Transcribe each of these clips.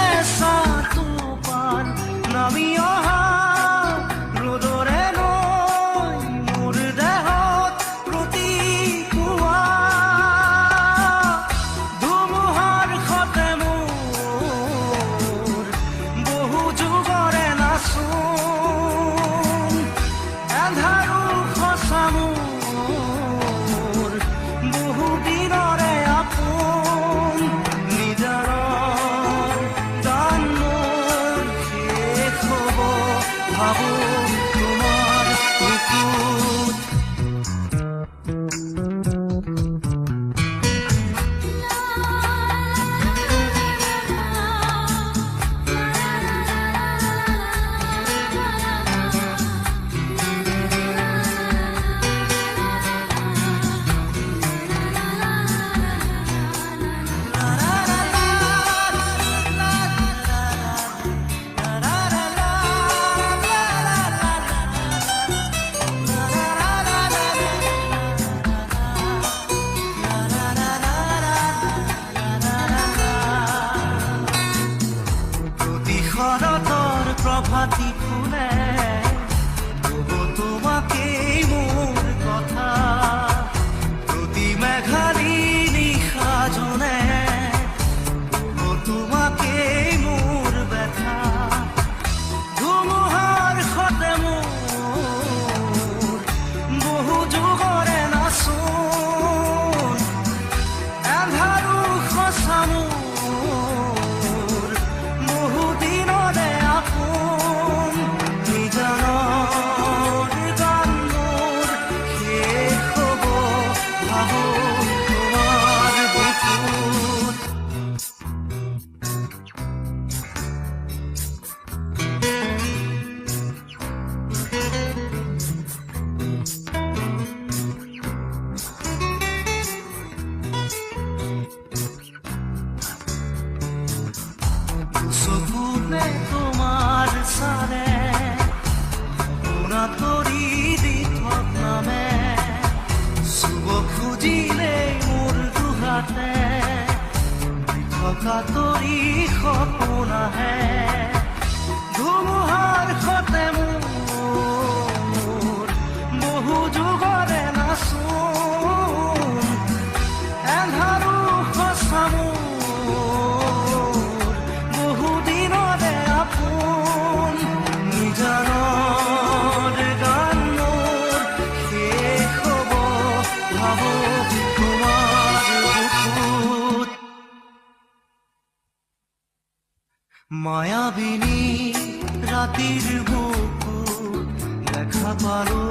নেচাটো পান নামি অহা ৰ'দৰে নৈ মোৰ দেহত প্ৰতিপুৱা ধুমুহাৰ সতে মোৰ বহু যুগৰে নাচোন এন্ধাৰো সঁচা মোৰ বহু দিনৰে আপোন নিজাৰৰ গান মোৰ শেষ হ'ব ভাবো তোমাৰ বুকুত শৰতৰ প্ৰভাতী ফুলে ক'ব তোমাকেই মোৰ কথা প্ৰতি মেঘালী নিশা জনে ক'ব তোমাকেই মোৰ ব্যথা ধুমুহাৰ সতে মোৰ বহু যুগৰে নাচোন এন্ধাৰো সঁচা মোৰ বহু দিনৰে আপোন নিজানৰ গান মোৰ শেষ হ'ব ভাবো তোমাৰ বুকুত চকুতে তোমাৰ চালে শুনা তৰি দি থক নামে চুব খুজিলেই মোৰ দুহাতে থকা তৰি সপোন আহে ধুমুহাৰ সতে মোৰ বহু যুগৰে নাচোন এন্ধাৰো সঁচা মোৰ বহু দিনৰে আপোন নিজানৰ গান মোৰ শেষ হ'ব ভাবো তোমাৰ বুকুত মায়াবিনী ৰাতিৰ বুকুত দেখা পালো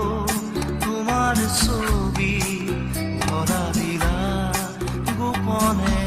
তোমাৰ ছবি ধৰা দিলা গোপনে